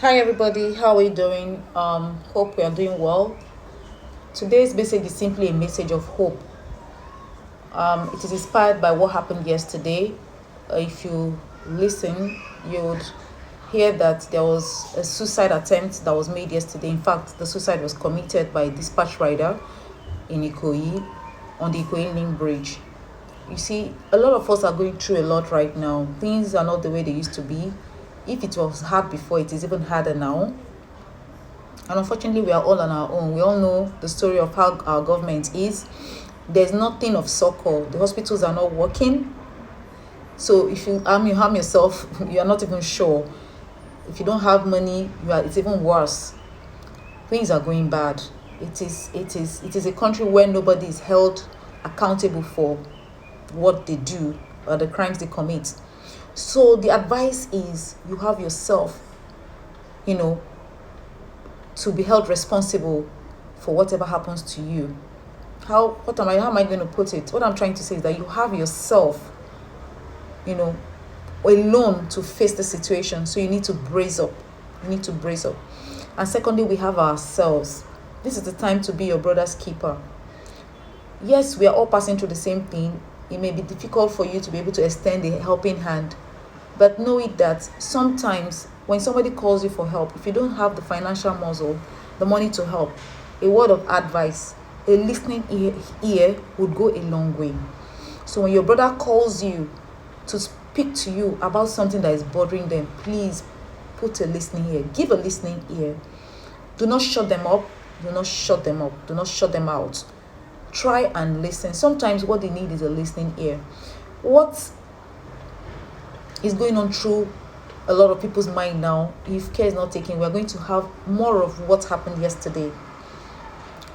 Hi everybody, how are you doing? Hope we are doing well. Today's message is simply a message of hope. It is inspired by what happened yesterday. If you listen, you would hear that there was a suicide attempt that was made yesterday. In fact, the suicide was committed by a dispatch rider in Ikoyi on the Ikoyi Link Bridge. You see, a lot of us are going through a lot right now. Things are not the way they used to be. If it was hard before, it is even harder now. And unfortunately, we are all on our own. We all know the story of how our government is. There's nothing of succor. The hospitals are not working. So if you harm yourself, you are not even sure. If you don't have money, it's even worse. Things are going bad. It is a country where nobody is held accountable for what they do or the crimes they commit. So the advice is you have yourself, you know, to be held responsible for whatever happens to you. How am I going to put it? What I'm trying to say is that you have yourself, you know, alone to face the situation. So you need to brace up. You need to brace up. And secondly, we have ourselves. This is the time to be your brother's keeper. Yes, we are all passing through the same thing. It may be difficult for you to be able to extend a helping hand, but know it that sometimes when somebody calls you for help, if you don't have the financial muscle, the money to help, a word of advice, a listening ear would go a long way. So when your brother calls you to speak to you about something that is bothering them, please put a listening ear. Give a listening ear. Do not shut them up. Do not shut them up. Do not shut them out. Try and listen. Sometimes what they need is a listening ear. What is going on through a lot of people's mind now, if care is not taken, we're going to have more of what happened yesterday.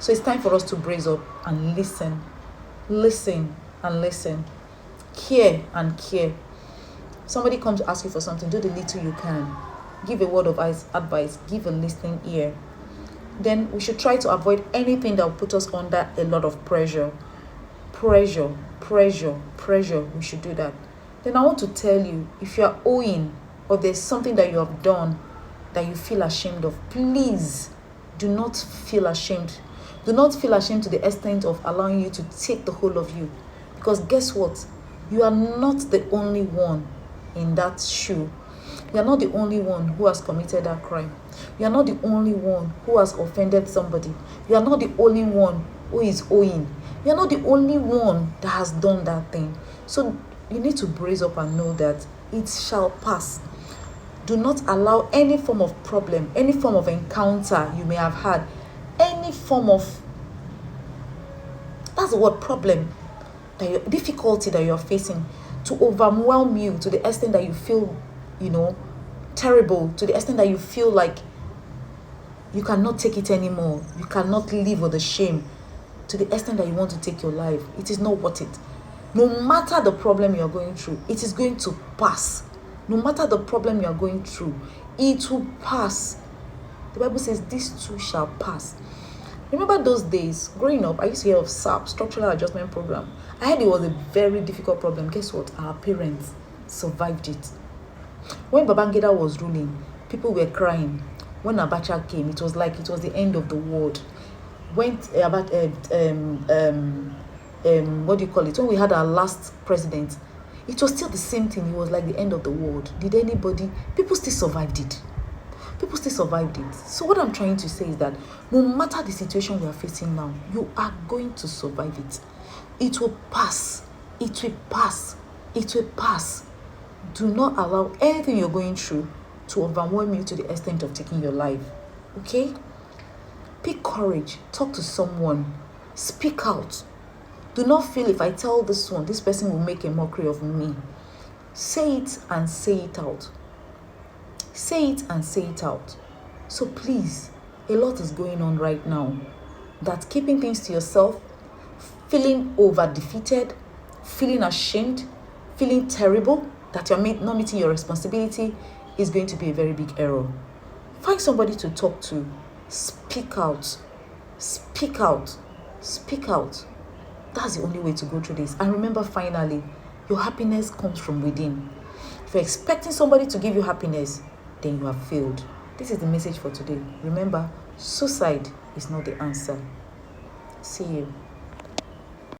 So it's time for us to brace up and listen. Listen and listen. Care and care. Somebody comes to ask you for something, do the little you can. Give a word of advice. Give a listening ear. Then we should try to avoid anything that will put us under a lot of pressure. Pressure. We should do that. Then I want to tell you, if you are owing or there's something that you have done that you feel ashamed of, please do not feel ashamed. Do not feel ashamed to the extent of allowing you to take the whole of you. Because guess what? You are not the only one in that shoe. You are not the only one who has committed that crime. You are not the only one who has offended somebody. You are not the only one who is owing. You are not the only one that has done that thing. So you need to brace up and know that it shall pass. Do not allow any form of problem, any form of encounter you may have had, any form of, that's the word, problem, difficulty that you're facing, to overwhelm you to the extent that you feel, terrible, to the extent that you feel like you cannot take it anymore. You cannot live with the shame, to the extent that you want to take your life. It is not worth it. No matter the problem you're going through, it is going to pass. No matter the problem you're going through, it will pass. The Bible says this too shall pass. Remember those days growing up, I used to hear of SAP, Structural Adjustment Program. I heard it was a very difficult problem. Guess what? Our parents survived it. When Babangida was ruling, people were crying. When Abacha came, it was like it was the end of the world. When what do you call it? When we had our last president, it was still the same thing. It was like the end of the world. People still survived it. People still survived it. So what I'm trying to say is that no matter the situation we are facing now, you are going to survive it. It will pass. It will pass. It will pass. Do not allow anything you're going through to overwhelm you to the extent of taking your life. Okay? Pick courage. Talk to someone. Speak out. Do not feel if I tell this person will make a mockery of me. Say it and say it out. Say it and say it out. So please, a lot is going on right now. That keeping things to yourself, feeling over defeated, feeling ashamed, feeling terrible, that you're not meeting your responsibility is going to be a very big error. Find somebody to talk to. Speak out. Speak out. Speak out. That's the only way to go through this. And remember, finally, your happiness comes from within. If you're expecting somebody to give you happiness, then you have failed. This is the message for today. Remember, suicide is not the answer. See you.